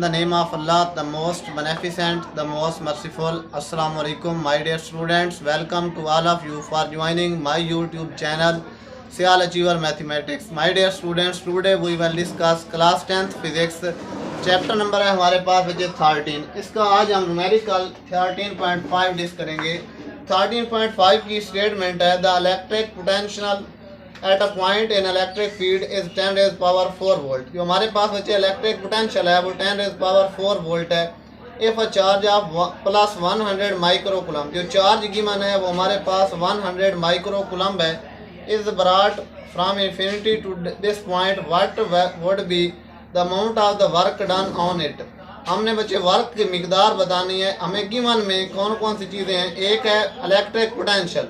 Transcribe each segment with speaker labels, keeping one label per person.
Speaker 1: the name of Allah, the most beneficent, the most merciful. Assalamu alaikum, my dear students. Welcome to all of you for joining my YouTube channel, Sial Achiever Mathematics. My dear students, today we will discuss class 10th physics. Chapter number है हमारे पास बचे 13। इसका आज हम numerical 13.5 discuss करेंगे। 13.5 की statement है the electric potential at a point in electric field is 10 raise power 4 volt. जो हमारे पास बचे इलेक्ट्रिक पोटेंशियल है वो 10 रेज़ पावर 4 वोल्ट है। If a charge of plus 100 micro coulomb, जो चार्ज गिवन है वो हमारे पास 100 माइक्रो कूलम है, is brought from infinity to this point, what would be the amount of the work done on it. हमने बच्चे work की मिकदार बतानी है। हमें गिवन में कौन कौन सी चीज़ें हैं। एक है इलेक्ट्रिक पोटेंशियल।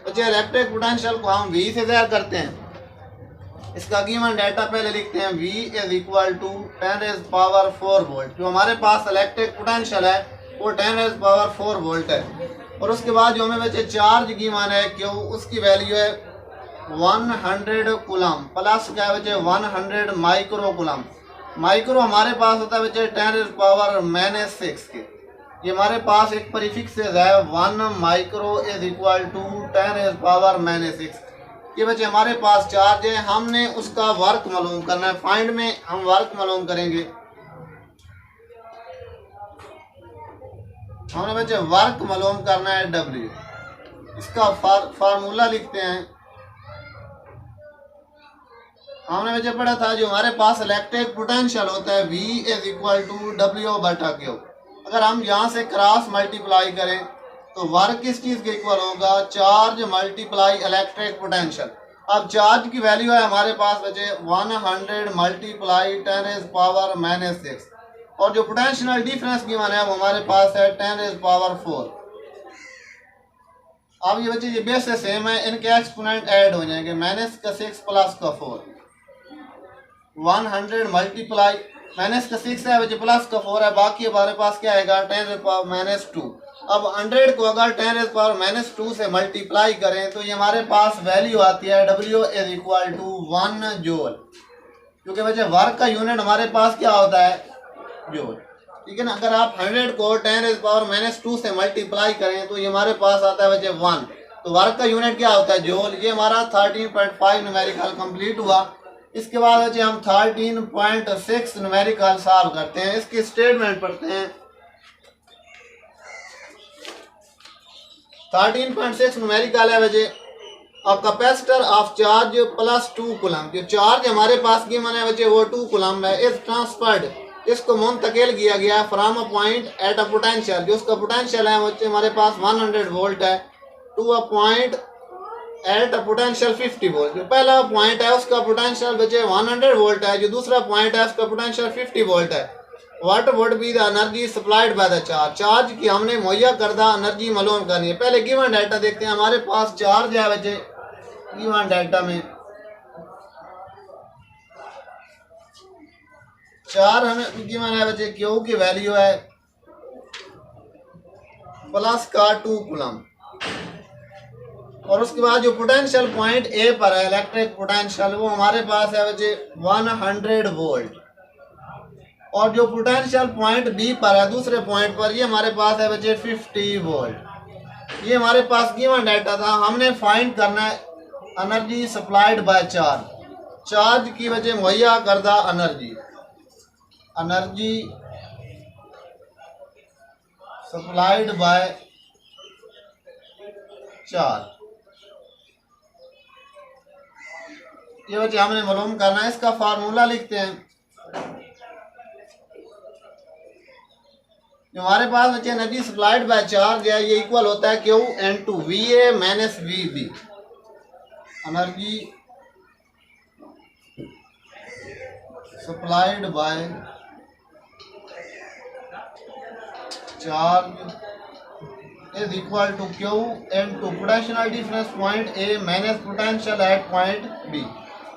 Speaker 1: बच्चे इलेक्ट्रिक पोटेंशियल को हम V से ज़ाहिर करते हैं। इसका गिवन डाटा पहले लिखते हैं। V is equal to 10 raise power 4 volt. जो हमारे पास इलेक्ट्रिक पोटेंशियल है वो 10 रेज़ पावर 4 वोल्ट है। और उसके बाद जो हमें बच्चे चार्ज गिवन है क्यों, उसकी वैल्यू है 100 कूलम प्लस क्या है बच्चे 100 माइक्रो कूलम। माइक्रो हमारे पास होता है बच्चे 10 रेज़ पावर -6 के। ये हमारे पास एक प्रीफिक्स है 1 micro is equal to 10 raise power -6। ये बच्चे हमारे पास चार्ज है। हमने उसका वर्क मालूम करना है। फाइंड में हम वर्क मालूम करेंगे। हमने बच्चे वर्क मालूम करना है W। इसका फार्मूला लिखते हैं। हमने बच्चे पढ़ा था जो हमारे पास इलेक्ट्रिक पोटेंशियल होता है V is equal to W/Q। अगर हम यहाँ से क्रॉस मल्टीप्लाई करें तो वर्क किस चीज़ के इक्वल होगा, चार्ज मल्टीप्लाई इलेक्ट्रिक पोटेंशियल। अब चार्ज की वैल्यू है हमारे पास बचे 100 मल्टीप्लाई 10 रेज़ पावर -6 और जो पोटेंशियल डिफरेंस गिवन है वो हमारे पास है 10 रेज़ पावर 4। अब ये बच्चे ये बेस से सेम है, इनके एक्सपोनेंट ऐड हो जाएंगे। -6 प्लस 4 100 मल्टीप्लाई -6 है बच्चे प्लस 4 है, बाकी हमारे पास क्या आएगा 10 रेज़ पावर -2। अब 100 को अगर 10 रेज़ पावर -2 से मल्टीप्लाई करें तो ये हमारे पास वैल्यू आती है W is equal to 1 joule. क्योंकि बच्चे वर्क का यूनिट हमारे पास क्या होता है, जूल। ठीक है ना। अगर आप 100 को 10 रेज़ पावर -2 से मल्टीप्लाई करें तो ये हमारे पास आता है बच्चे 1। तो वर्क का यूनिट क्या होता है, जूल। ये हमारा 13.5 न्यूमेरिकल कंप्लीट हुआ। इसके बाद बच्चे हम 13.6 न्यूमेरिकल सॉल्व करते हैं। इसकी स्टेटमेंट पढ़ते हैं। 13.6 न्यूमेरिकल है बच्चे a capacitor of charge plus 2 coulomb. जो चार्ज हमारे पास गिवन है बच्चे वो 2 कूलम है। इज ट्रांसफर्ड, इसको मुंतकिल किया गया from a point at a potential, जो उसका पोटेंशियल है बच्चे हमारे पास 100 वोल्ट है, to a point at a potential 50 volt. जो पहला पॉइंट है उसका पोटेंशियल बचे 100 वोल्ट है, जो दूसरा पॉइंट है उसका पोटेंशियल 50 वोल्ट है। What would be the energy supplied by the charge, charge की हमने मुहैया करदा एनर्जी मालूम करनी है। पहले गिवन डाटा देखते हैं। हमारे पास चार्ज है बच्चे गिवन डाटा में हमें गिवन है बच्चे Q की वैल्यू है प्लस का 2 कूलम। और उसके बाद जो पोटेंशियल पॉइंट ए पर है इलेक्ट्रिक पोटेंशियल वो हमारे पास है बच्चे 100 वोल्ट। और जो पोटेंशियल पॉइंट बी पर है दूसरे पॉइंट पर, ये हमारे पास है बच्चे 50 वोल्ट। ये हमारे पास गिवन डाटा था। हमने फाइंड करना है energy supplied by charge, charge की वजह मुहैया करदा एनर्जी सप्लाइड बाय चार्ज। ये बच्चे हमने मालूम करना है। इसका फार्मूला लिखते हैं। जो हमारे पास बच्चे एनर्जी सप्लाइड बाय चार्ज है ये इक्वल होता है Q into VA minus VB। Energy supplied by charge is equal to Q into potential difference point A minus potential at point B।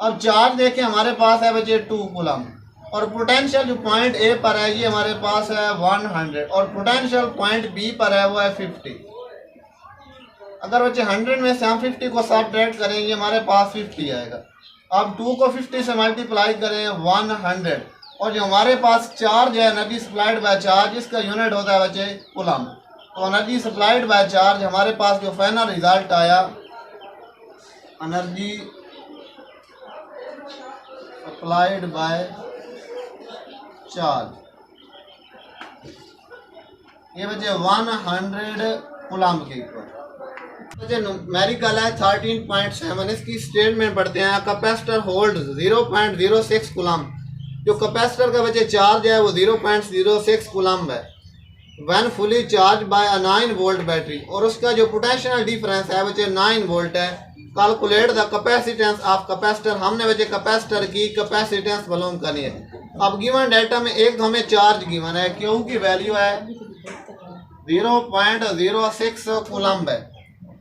Speaker 1: अब चार्ज देखें हमारे पास है बच्चे 2 कूलम और पोटेंशियल जो पॉइंट ए पर है ये हमारे पास है 100 और पोटेंशियल पॉइंट बी पर है वो है 50। अगर बच्चे 100 में से हम 50 को सब्ट्रैक्ट करें ये हमारे पास 50 आएगा। अब 2 को 50 से मल्टीप्लाई करें 100 और जो हमारे पास चार्ज है एनर्जी सप्लाइड बाय चार्ज, इसका यूनिट होता है बच्चे कूलम। तो एनर्जी सप्लाइड बाय चार्ज हमारे पास जो फाइनल रिजल्ट आया, एनर्जी सप्लाइड बाय चार्ज, ये बच्चे 100 कूलम के ऊपर। बच्चे न्यूमेरिकल है 13.7, इसकी स्टेटमेंट पढ़ते हैं। Capacitor hold 0.06 coulomb. जो कैपेसिटर का बच्चे चार्ज है वो 0.06 कूलम है when fully charge by a 9 volt battery, और उसका जो पोटेंशियल डिफरेंस है बच्चे 9 वोल्ट है। Calculate the capacitance of capacitor, हमने बच्चे कैपेसिटर की कैपेसिटेंस मालूम करनी है। अब गिवन डेटा में एक तो हमें चार्ज गिवन है, क्यू की वैल्यू है 0.06 कूलम है,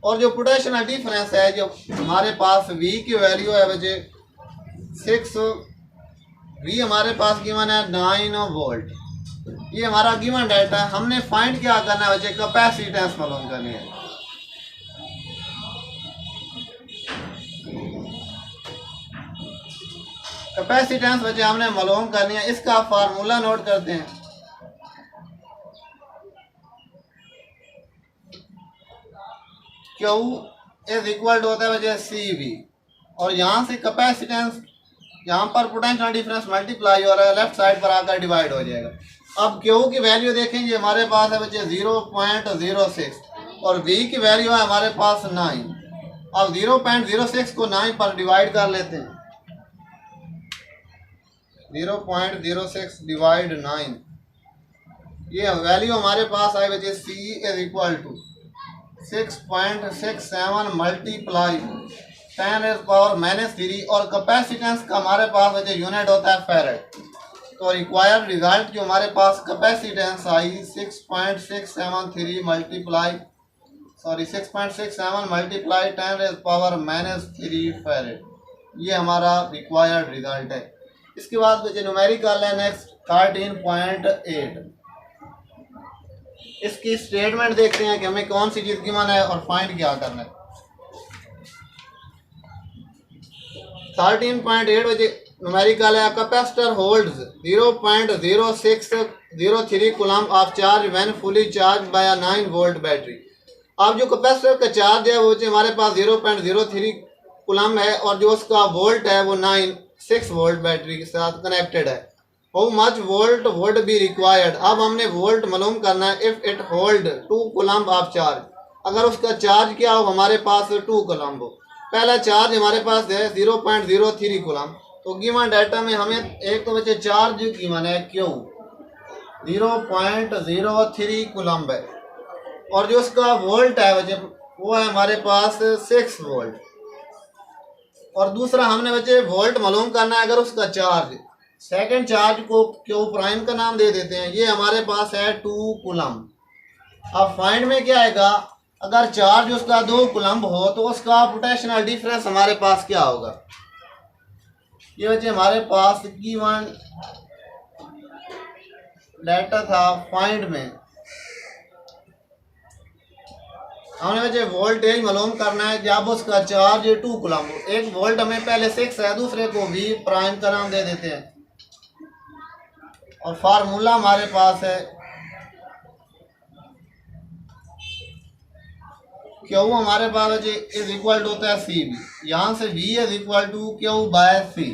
Speaker 1: और जो पोटेंशियल डिफरेंस है जो हमारे पास V की वैल्यू है बच्चे 6, V हमारे पास गिवन है 9 वोल्ट। ये हमारा गिवन डेटा है। हमने फाइंड क्या करना है बच्चे, कैपेसिटेंस मालूम करनी है। कैपेसिटेंस बच्चे हमने मालूम करनी है। इसका फार्मूला नोट करते हैं। Q इज इक्वल टू होता है बच्चे CV, और यहाँ से कैपेसिटेंस, यहाँ पर पोटेंशियल डिफरेंस मल्टीप्लाई हो रहा है, लेफ्ट साइड पर आकर डिवाइड हो जाएगा। अब Q की वैल्यू देखेंगे हमारे पास है बच्चे 0.06, और V की वैल्यू है हमारे पास 9। अब 0.06 को 9 पर डिवाइड कर लेते हैं। 0.06 डिवाइड 9, ये वैल्यू हमारे पास आई बच्चे C is equal to 6.67 multiply 10⁻³ और कैपेसिटेंस का हमारे पास बच्चे यूनिट होता है फैरेड। तो रिक्वायर्ड रिजल्ट जो हमारे पास कैपेसिटेंस आई 6.673 मल्टीप्लाई 6.67 मल्टीप्लाई 10⁻³ फैरेड, ये हमारा रिक्वायर्ड रिजल्ट है। इसके बाद बच्चे न्यूमेरिकल है नेक्स्ट 13.8। इसकी स्टेटमेंट देखते हैं कि हमें कौन सी चीज गिवन है और फाइंड क्या करना है। 13.8 बजे न्यूमेरिकल है। Capacitor holds 0.0603 coulomb of charge when fully charge by a 9 volt battery. अब जो कैपेसिटर का चार्ज है वो हमारे पास 0.03 कूलम है, और जो उसका वोल्ट है वो 6 वोल्ट बैटरी के साथ कनेक्टेड है। How much volt would be required, अब हमने वोल्ट मालूम करना है। If it hold 2 coulomb of charge, अगर उसका चार्ज क्या हो हमारे पास 2 कूलम हो। पहला चार्ज हमारे पास है 0.03 कूलम, तो गिवन डाटा में हमें एक तो बच्चे चार्ज गिवन है Q 0.03 कूलम है, और जो उसका वोल्ट है बच्चे वो है हमारे पास 6 वोल्ट, और दूसरा हमने बच्चे वोल्ट मालूम करना है अगर उसका चार्ज। सेकंड चार्ज को Q प्राइम का नाम दे देते हैं, ये हमारे पास है 2 कूलम। अब फाइंड में क्या आएगा, अगर चार्ज उसका 2 कूलम हो तो उसका पोटेंशियल डिफरेंस हमारे पास क्या होगा। ये बच्चे हमारे पास गिवन डाटा था। फाइंड में हमने बच्चे वोल्टेज मालूम करना है जब उसका चार्ज 2 कूलम हो। एक वोल्ट हमें पहले 6 है, दूसरे को V प्राइम का नाम दे देते हैं, और फार्मूला हमारे पास है Q हमारे पास बच्चे इज इक्वल टू होता है CV, यहाँ से V is equal to Q by C।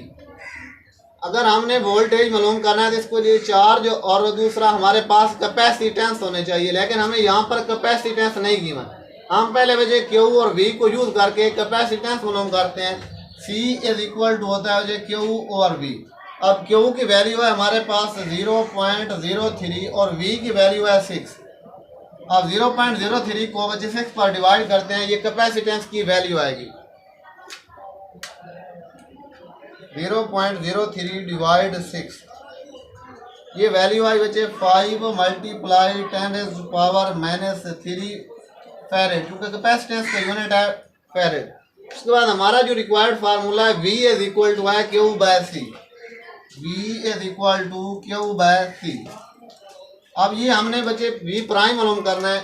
Speaker 1: अगर हमने वोल्टेज मालूम करना है तो इसके लिए चार्ज और दूसरा हमारे पास कैपेसिटेंस होने चाहिए, लेकिन हमें यहाँ पर कैपेसिटेंस नहीं गिवन। हम पहले बजे Q और V को यूज करके कैपेसिटेंस मालूम करते हैं। C इज इक्वल टू होता है बजे Q और V। अब Q की वैल्यू है हमारे पास 0.03 और V की वैल्यू है 6। अब 0.03 को बचे 6 पर डिवाइड करते हैं, ये कैपेसिटेंस की वैल्यू आएगी। 0.03 डिवाइड 6, ये वैल्यू आई बच्चे 5 मल्टीप्लाई 10⁻³ फैरेड, क्योंकि कैपेसिटेंस का यूनिट है फैरेड। उसके बाद हमारा जो रिक्वायर्ड फार्मूला है V इज इक्वल टू है Q by C। V is equal to Q by C। अब ये हमने बच्चे V प्राइम मालूम करना है,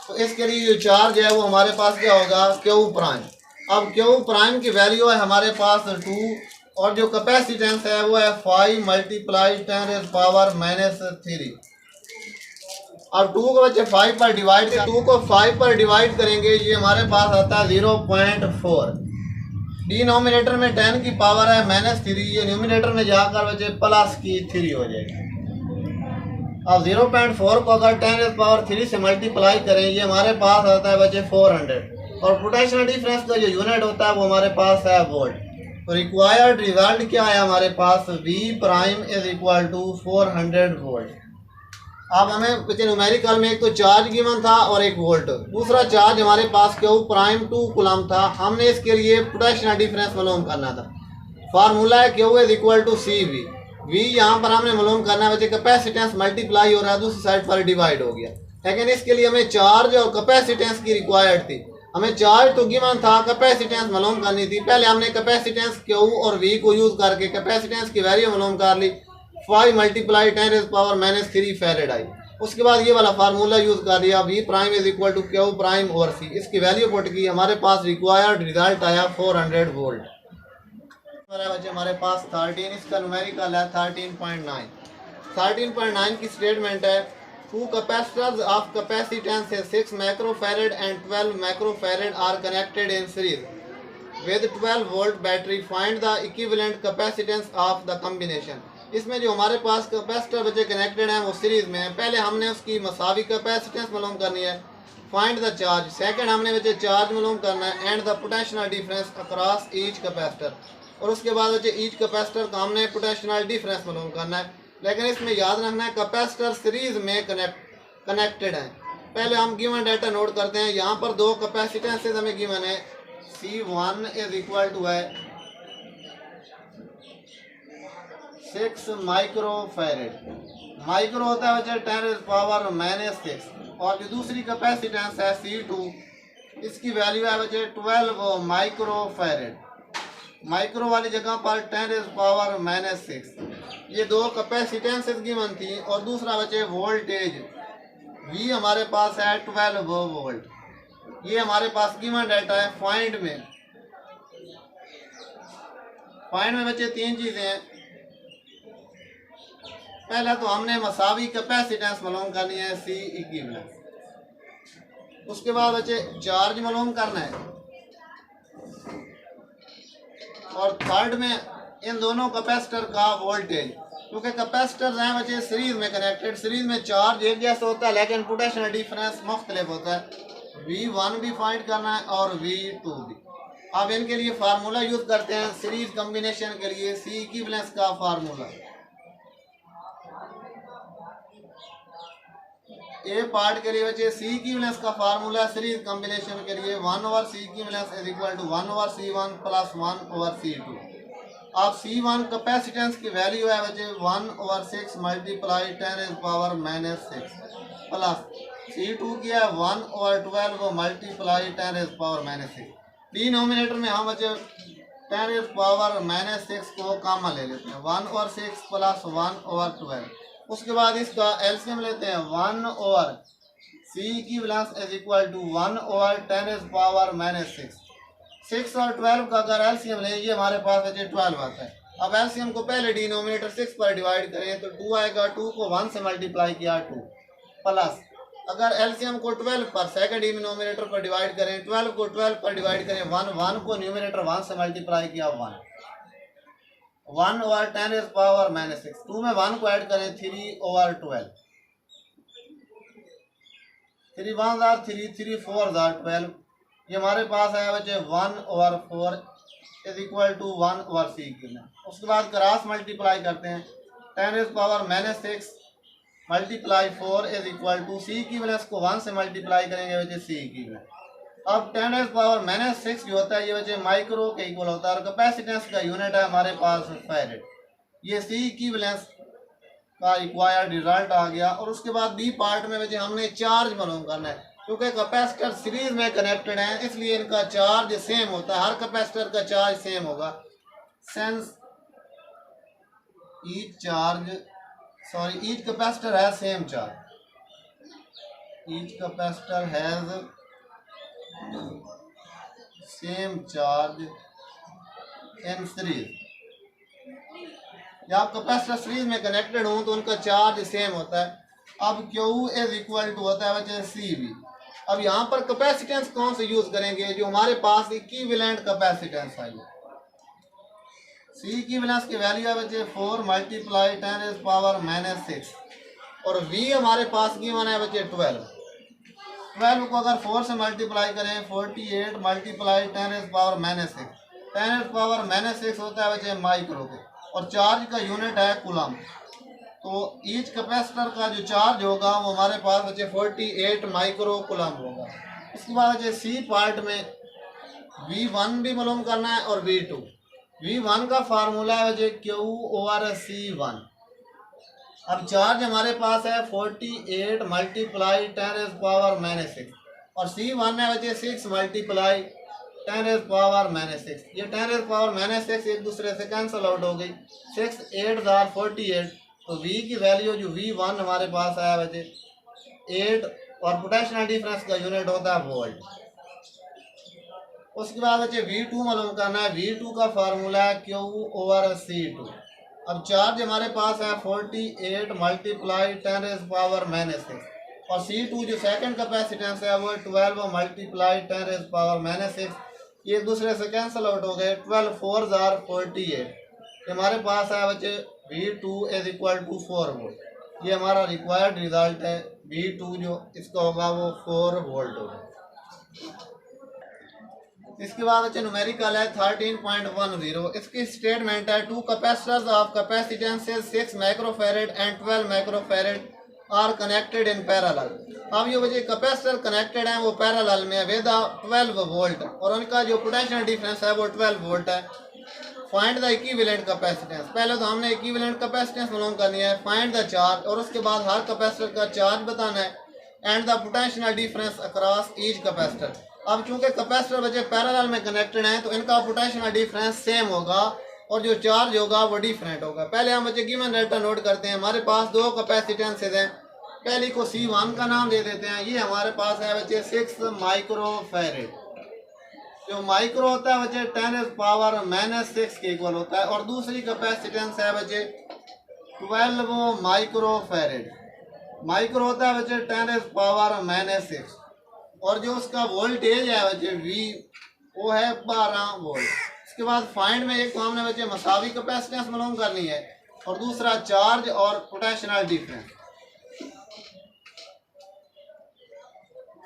Speaker 1: तो इसके लिए जो चार्ज है वो हमारे पास क्या होगा Q प्राइम। अब Q प्राइम की वैल्यू है हमारे पास 2, और जो कैपेसिटेंस है वो है 5 मल्टीप्लाई 10⁻⁻³ अब 2 को बच्चे 5 पर डिवाइड कर 2 को 5 पर डिवाइड करेंगे, ये हमारे पास आता है 0.4। डिनोमिनेटर में 10 की पावर है -3, ये न्यूमिनेटर में जाकर बच्चे प्लस की 3 हो जाएगी। अब 0.4 को अगर 10⁻³ से मल्टीप्लाई करें, ये हमारे पास आता है बच्चे 400। और पोटेंशियल डिफरेंस का जो यूनिट होता है वो हमारे पास है वोल्ट। तो रिक्वायर्ड रिजल्ट क्या है हमारे पास, V prime is equal to 400 volt. अब हमें बच्चे न्यूमेरिकल में एक तो चार्ज गिवन था और एक वोल्ट, दूसरा चार्ज हमारे पास Q प्राइम 2 कूलम था। हमने इसके लिए पोटेंशियल डिफरेंस मालूम करना था। फार्मूला है Q is equal to CV। V यहाँ पर हमने मालूम करना है बच्चे, कैपेसिटेंस मल्टीप्लाई हो रहा है, दूसरी साइड पर डिवाइड हो गया। लेकिन इसके लिए हमें चार्ज और कैपेसिटेंस की रिक्वायर्ड थी। हमें चार्ज तो गिवन था, कैपेसिटेंस मालूम करनी थी। पहले हमने कैपेसिटेंस Q और V को यूज करके कैपेसिटेंस की वैल्यू मालूम कर ली, 5 मल्टीप्लाई 10⁻³ फैरेड आई। उसके बाद ये वाला फार्मूला यूज कर दिया, V prime is equal to Q prime over C। इसकी वैल्यू पुट की, हमारे पास रिक्वायर्ड रिजल्ट आया 400 वोल्ट। बच्चे हमारे पास 13, इसका न्यूमेरिकल है 13.9। 13.9 की स्टेटमेंट है, two capacitors of capacitance 6 microfarad and 12 microfarad are connected in series with 12 volt battery, find the equivalent capacitance of the combination. इसमें जो हमारे पास कैपेसिटर बच्चे कनेक्टेड हैं वो सीरीज में है। पहले हमने उसकी मसावी कैपेसिटेंस मालूम करनी है, फाइंड द चार्ज। सेकंड हमने बच्चे चार्ज मालूम करना है, and the potential difference across each capacitor. और उसके बाद बच्चे ईच कैपेसिटर का हमने पोटेंशियल डिफरेंस मालूम करना है। लेकिन इसमें याद रखना है कैपेसिटर सीरीज में कनेक्टेड है। पहले हम गिवन डाटा नोट करते हैं। यहाँ पर दो कैपेसिटेंसेस हमें गिवन है, C1 इज इक्वल टू है 6 माइक्रोफैरड। माइक्रो होता है बच्चे 10⁻⁻⁶। और जो दूसरी कैपेसिटेंस है C2, इसकी वैल्यू है बच्चे 12 माइक्रोफैरड। माइक्रो वाली जगह पर 10⁻⁻⁶। ये दो कैपेसिटेंसेस गिवन थी। और दूसरा बच्चे वोल्टेज V हमारे पास है 12 वोल्ट। ये हमारे पास गिवन डाटा है। फाइंड में बच्चे तीन चीजें हैं। पहला तो हमने मसावी कैपेसिटेंस मालूम करनी है, C इक्विवेलेंट। उसके बाद बच्चे चार्ज मालूम करना है। और थर्ड में इन दोनों कैपेसिटर का वोल्टेज, क्योंकि कैपेसिटर हैं बच्चे सीरीज में कनेक्टेड। सीरीज में चार्ज एक जैसा होता है लेकिन पोटेंशियल डिफरेंस मुख्तलिफ होता है। V1 भी फाइंड करना है और V2 भी। अब इनके लिए फार्मूला यूज करते हैं सीरीज कॉम्बिनेशन के लिए, C इक्विवेलेंस का फार्मूला। ए पार्ट के लिए बच्चे C इक्विवेलेंस का फार्मूला सीरीज कॉम्बिनेशन के लिए 1/C इक्विवेलेंस is equal to 1/C1 plus 1/C2। अब C1 कैपेसिटेंस की वैल्यू है बच्चे 1/6 मल्टीप्लाई 10⁻⁻⁶ प्लस C2 की है 1/12 मल्टीप्लाई 10⁻⁻⁶। डिनोमिनेटर में हम बच्चे 10⁻⁻⁶ को कॉमन ले लेते हैं, 1/6 प्लस 1/12। उसके बाद इसका एलसीएम लेते हैं, 1/C इक्विवेलेंस इज इक्वल टू 1/10⁻⁻⁶। 6 और 12 का अगर एलसीएम लें, ये हमारे पास बच्चे 12 आता है। अब एलसीएम को पहले डिनोमिनेटर 6 पर डिवाइड करें तो 2 आएगा, 2 को 1 से मल्टीप्लाई किया 2 प्लस, अगर एलसीएम को 12 पर सेकंड डिनोमिनेटर पर डिवाइड करें, 12 को 12 पर डिवाइड करें 1, 1 को न्यूमिनेटर 1 से मल्टीप्लाई किया 1, 1/10⁻⁻⁶। 2 में 1 को ऐड करें 3/12, 3 1 are 3, 3 4 are 12। ये हमारे पास है बच्चे 1/4 is equal to 1/C equivalent. उसके बाद क्रॉस मल्टीप्लाई करते हैं, 10⁻⁻⁶ multiply 4 is equal to C equivalence को 1 से मल्टीप्लाई करेंगे बच्चे C इक्विवेलेंट। अब 10⁻⁻⁶ जो होता है ये बच्चे माइक्रो के इक्वल होता है और कैपेसिटेंस का यूनिट है हमारे पास फैरेड। ये C इक्विवेलेंस का रिक्वायर्ड रिजल्ट आ गया। और उसके बाद बी पार्ट में बच्चे हमने चार्ज मालूम करना है, क्योंकि कैपेसिटर सीरीज में कनेक्टेड हैं इसलिए इनका चार्ज सेम होता है। हर कैपेसिटर का चार्ज सेम होगा। Sense each capacitor has same charge, each capacitor has same charge in series. जब कैपेसिटर सीरीज में कनेक्टेड हों तो उनका चार्ज सेम होता है। अब Q इज इक्वल टू होता है बच्चे CV। अब यहाँ पर कैपेसिटेंस कौन से यूज करेंगे, जो हमारे पास इक्विवेलेंट कैपेसिटेंस है। सी इक्विवेलेंस की वैल्यू है बच्चे 4 मल्टीप्लाई 10⁻⁻⁶ और V हमारे पास गिवन है बच्चे 12 को अगर 4 से मल्टीप्लाई करें 48 मल्टीप्लाई 10⁻⁻⁶ 10⁻⁻⁶ होता है बच्चे माइक्रो के, और चार्ज का यूनिट है कूलम। तो ईच कैपेसिटर का जो चार्ज होगा वो हमारे पास बच्चे 48 माइक्रो कूलम होगा। इसके बाद बच्चे सी पार्ट में V1 भी मालूम करना है और V2। V1 का फार्मूला है बच्चे Q/C1। अब चार्ज हमारे पास है 48 मल्टीप्लाई 10⁻⁶ और C1 है बच्चे 6 मल्टीप्लाई 10⁻⁶। ये 10⁻⁶ एक दूसरे से कैंसिल आउट हो गई। 6 8 48, तो V की वैल्यू जो V1 हमारे पास आया बच्चे 8 और पोटेंशियल डिफरेंस का यूनिट होता है वोल्ट। उसके बाद बच्चे V2 मालूम करना है। V2 का फार्मूला है Q/C2। अब चार्ज हमारे पास है 48 मल्टीप्लाई 10⁻⁻⁶ और C2 जो सेकंड कैपेसिटेंस है वो 12 मल्टीप्लाई 10⁻⁻⁶। ये एक दूसरे से कैंसिल आउट हो गए। 12 4 48, हमारे पास है बच्चे V2 is equal to 4 volt. ये हमारा रिक्वायर्ड रिजल्ट है। V2 जो इसका होगा वो 4 वोल्ट होगा। इसके बाद बच्चे न्यूमेरिकल है 13.10। इसकी स्टेटमेंट है 2 capacitors of capacitances 6 microfarad and 12 microfarad are connected in parallel. अब ये बच्चे कैपेसिटर कनेक्टेड हैं वो पैरेलल में विद 12 वोल्ट और उनका जो पोटेंशियल डिफरेंस है वो 12 वोल्ट है। Find the equivalent capacitance. पहले तो हमने इक्विवेलेंट कैपेसिटेंस मालूम करनी है, फाइंड द चार्ज और उसके बाद हर कैपेसिटर का चार्ज बताना है, and the potential difference across each capacitor. अब चूंकि कैपेसिटर बच्चे पैरेलल में कनेक्टेड हैं तो इनका पोटेंशियल डिफरेंस सेम होगा और जो चार्ज होगा वो डिफरेंट होगा। पहले हम बच्चे गिवन डेटा नोट करते हैं। हमारे पास दो कैपेसिटेंसेज हैं, पहली को C1 का नाम दे देते हैं। ये हमारे पास है बच्चे 6 माइक्रोफैरेड। जो माइक्रो होता है बच्चे 10⁻⁻⁶ के इक्वल होता है, और दूसरी कैपेसिटेंस है बच्चे 12 माइक्रोफैरेड। माइक्रो होता है बच्चे 10⁻⁻⁶ और जो उसका वोल्टेज है बच्चे V वो है 12 वोल्ट। इसके बाद फाइंड में एक तो हमने बच्चे मसावी कैपेसिटेंस मालूम करनी है और दूसरा चार्ज और पोटेंशियल डिफरेंस।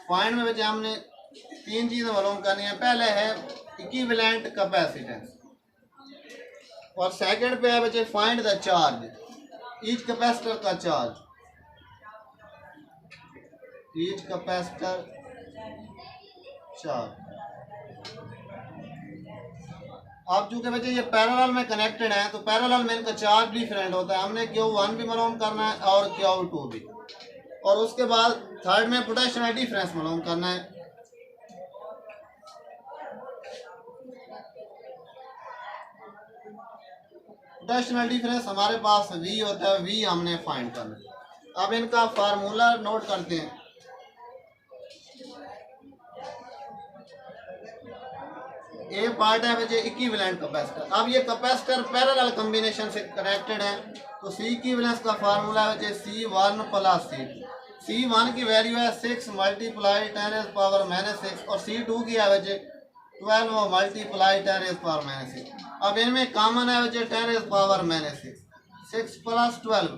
Speaker 1: फाइंड में बच्चे हमने 3 चीज़ें मालूम करनी है। पहले है इक्विवेलेंट कैपेसिटेंस और सेकंड पे है बच्चे find the charge, each capacitor का चार्ज, ईच कैपेसिटर चार्ज। अब चूंकि बच्चे ये पैरेलल में कनेक्टेड हैं तो पैरेलल में इनका चार्ज डिफरेंट होता है। हमने Q1 भी मालूम करना है और Q2 भी, और उसके बाद थर्ड में पोटेंशियल डिफरेंस मालूम करना है। पोटेंशियल डिफरेंस हमारे पास V होता है, V हमने फाइंड करना है। अब इनका फार्मूला नोट करते हैं। ये पार्ट है बच्चे इक्विवेलेंट कैपेसिटर। अब ये कैपेसिटर पैरेलल कॉम्बिनेशन से कनेक्टेड है तो C इक्विवेलेंस का फार्मूला है बच्चे C1 + C2। C1 की वैल्यू है 6 मल्टीप्लाई 10⁻⁻⁶ और C2 की है बच्चे 12 मल्टीप्लाई 10⁻⁻⁶। अब इनमें कॉमन है बच्चे 10⁻⁻⁶। 6 + 12,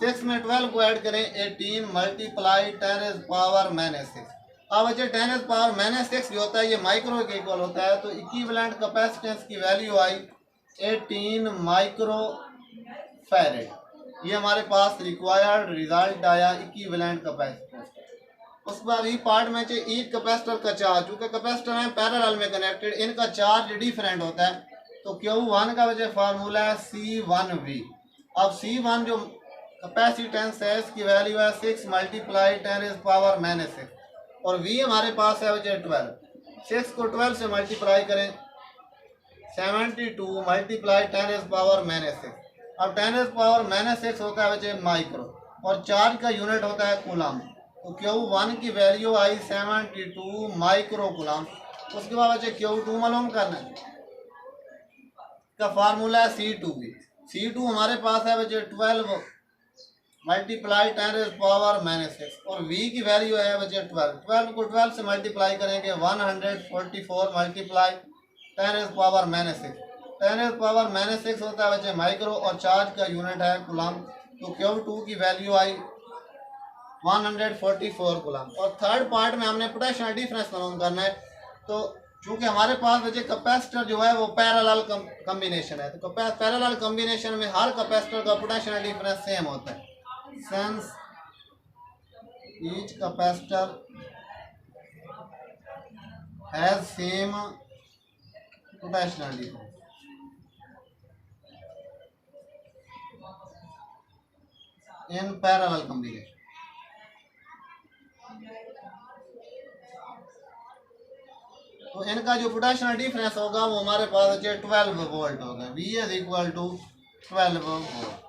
Speaker 1: 6 में 12 को ऐड करें 18 मल्टीप्लाई 10⁻⁻⁶। अब बच्चे 10⁻⁻⁶ जो होता है ये माइक्रो के इक्वल होता है, तो इक्विवेलेंट कैपेसिटेंस की वैल्यू आई 18 माइक्रो फैरेड। ये हमारे पास रिक्वायर्ड रिजल्ट आया इक्विवेलेंट कैपेसिटेंस। उसके बाद ई पार्ट में ईच कैपेसिटर का चार्ज, क्योंकि कैपेसिटर हैं पैरेलल में कनेक्टेड, इनका चार्ज डिफरेंट होता है। तो Q1 का वजह फार्मूला है C1V। अब C1 जो कैपेसिटेंस है इसकी वैल्यू है 6 मल्टीप्लाई 10⁻⁻⁶ और V हमारे पास है बच्चे 12। 6 को 12 से मल्टीप्लाई करें 72 मल्टीप्लाई 10⁻⁻⁶। अब 10⁻⁻⁶ होता है बच्चे माइक्रो और चार्ज का यूनिट होता है कूलम। तो Q1 की वैल्यू आई 72 माइक्रो कूलम। उसके बाद बच्चे Q2 मालूम करना है, का फार्मूला है C2V। C2 हमारे पास है बच्चे 12 मल्टीप्लाई 10⁻⁻⁶ और V की वैल्यू है बच्चे 12 को 12 से मल्टीप्लाई करेंगे 144 मल्टीप्लाई 10⁻⁻⁶ 10⁻⁻⁶ होता है बच्चे माइक्रो और चार्ज का यूनिट है कूलम। तो Q2 की वैल्यू आई 144 कूलम। और थर्ड पार्ट में हमने पोटेंशियल डिफरेंस मालूम करना है। तो चूंकि हमारे पास बच्चे कैपेसिटर जो है वो पैरेलल कॉम्बिनेशन है, तो पैरेलल कॉम्बिनेशन में हर कैपेसिटर का पोटेंशियल डिफरेंस सेम होता है। Since each capacitor has same potential difference, in parallel combination, तो इनका जो पोटेंशियल डिफरेंस होगा वो हमारे पास 12 वोल्ट होगा। V is equal to 12 volt.